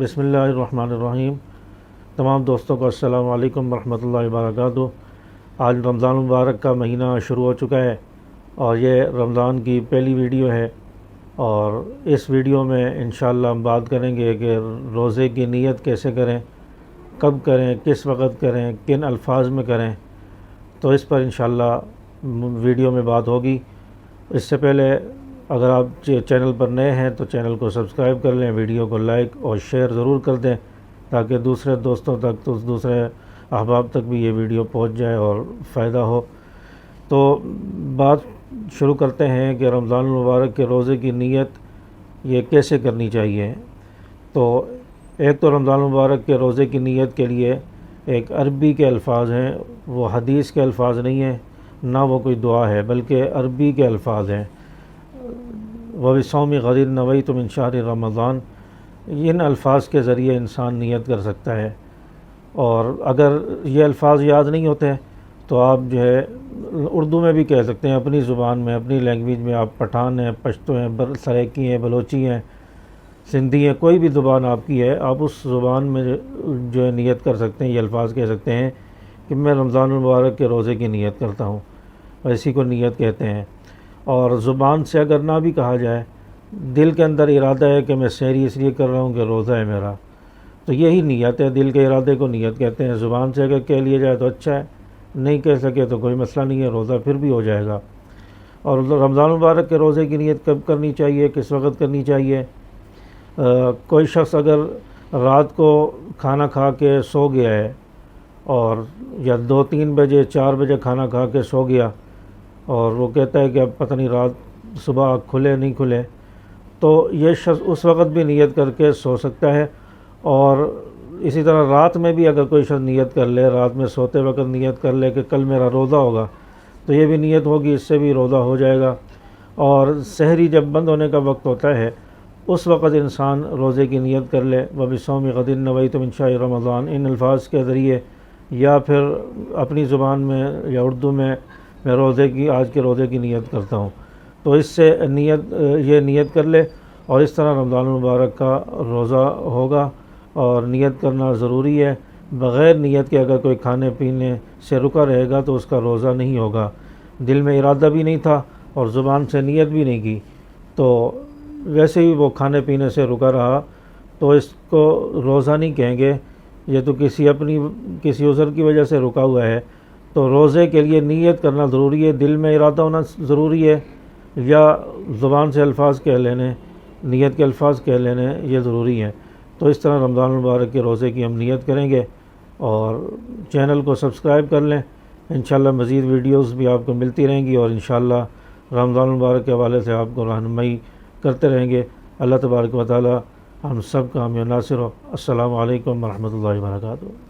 بسم اللہ الرحمن الرحیم۔ تمام دوستوں کو السلام علیکم ورحمۃ اللہ وبرکاتہ۔ آج رمضان المبارک کا مہینہ شروع ہو چکا ہے اور یہ رمضان کی پہلی ویڈیو ہے، اور اس ویڈیو میں انشاءاللہ ہم بات کریں گے کہ روزے کی نیت کیسے کریں، کب کریں، کس وقت کریں، کن الفاظ میں کریں، تو اس پر انشاءاللہ ویڈیو میں بات ہوگی۔ اس سے پہلے اگر آپ چینل پر نئے ہیں تو چینل کو سبسکرائب کر لیں، ویڈیو کو لائک اور شیئر ضرور کر دیں تاکہ دوسرے دوستوں تک، دوسرے احباب تک بھی یہ ویڈیو پہنچ جائے اور فائدہ ہو۔ تو بات شروع کرتے ہیں کہ رمضان المبارک کے روزے کی نیت یہ کیسے کرنی چاہیے۔ تو ایک تو رمضان المبارک کے روزے کی نیت کے لیے ایک عربی کے الفاظ ہیں، وہ حدیث کے الفاظ نہیں ہیں، نہ وہ کوئی دعا ہے، بلکہ عربی کے الفاظ ہیں۔ وَبِصَوْمِ غَدٍ نَوَيْتُ مِنْ شَهْرِ رمضان، ان الفاظ کے ذریعے انسان نیت کر سکتا ہے۔ اور اگر یہ الفاظ یاد نہیں ہوتے تو آپ جو ہے اردو میں بھی کہہ سکتے ہیں، اپنی زبان میں، اپنی لینگویج میں۔ آپ پٹھان ہیں، پشتو ہیں، سرائیکی ہیں، بلوچی ہیں، سندھی ہیں، کوئی بھی زبان آپ کی ہے، آپ اس زبان میں جو ہے نیت کر سکتے ہیں، یہ الفاظ کہہ سکتے ہیں کہ میں رمضان المبارک کے روزے کی نیت کرتا ہوں، اور اسی کو نیت کہتے ہیں۔ اور زبان سے اگر نہ بھی کہا جائے، دل کے اندر ارادہ ہے کہ میں سحری اس لیے کر رہا ہوں کہ روزہ ہے میرا، تو یہی نیت ہے، دل کے ارادے کو نیت کہتے ہیں۔ زبان سے اگر کہہ لیا جائے تو اچھا ہے، نہیں کہہ سکے تو کوئی مسئلہ نہیں ہے، روزہ پھر بھی ہو جائے گا۔ اور رمضان مبارک کے روزے کی نیت کب کرنی چاہیے، کس وقت کرنی چاہیے؟ کوئی شخص اگر رات کو کھانا کھا کے سو گیا ہے، اور یا 2-3 بجے 4 بجے کھانا کھا کے سو گیا، اور وہ کہتا ہے کہ اب پتہ نہیں رات صبح کھلے نہیں کھلے، تو یہ شخص اس وقت بھی نیت کر کے سو سکتا ہے۔ اور اسی طرح رات میں بھی اگر کوئی شخص نیت کر لے، رات میں سوتے وقت نیت کر لے کہ کل میرا روزہ ہوگا، تو یہ بھی نیت ہوگی، اس سے بھی روزہ ہو جائے گا۔ اور سحری جب بند ہونے کا وقت ہوتا ہے، اس وقت انسان روزے کی نیت کر لے، وَبِصَوْمِ غَدٍ نَوَيْتُ مِنْ شَهْرِ رمضان، ان الفاظ کے ذریعے، یا پھر اپنی زبان میں یا اردو میں آج کے روزے کی نیت کرتا ہوں، تو اس سے یہ نیت کر لے، اور اس طرح رمضان المبارک کا روزہ ہوگا۔ اور نیت کرنا ضروری ہے، بغیر نیت کے اگر کوئی کھانے پینے سے رکا رہے گا تو اس کا روزہ نہیں ہوگا۔ دل میں ارادہ بھی نہیں تھا اور زبان سے نیت بھی نہیں کی، تو ویسے ہی وہ کھانے پینے سے رکا رہا، تو اس کو روزہ نہیں کہیں گے، یہ تو کسی عذر کی وجہ سے رکا ہوا ہے۔ تو روزے کے لیے نیت کرنا ضروری ہے، دل میں ارادہ ہونا ضروری ہے، یا زبان سے الفاظ کہہ لینے، نیت کے الفاظ کہہ لینے، یہ ضروری ہے۔ تو اس طرح رمضان المبارک کے روزے کی ہم نیت کریں گے، اور چینل کو سبسکرائب کر لیں۔ انشاءاللہ مزید ویڈیوز بھی آپ کو ملتی رہیں گی، اور انشاءاللہ رمضان المبارک کے حوالے سے آپ کو رہنمائی کرتے رہیں گے۔ اللہ تبارک و تعالی ہم سب کا حامی و ناصر ہو۔ السلام علیکم ورحمۃ اللہ وبرکاتہ۔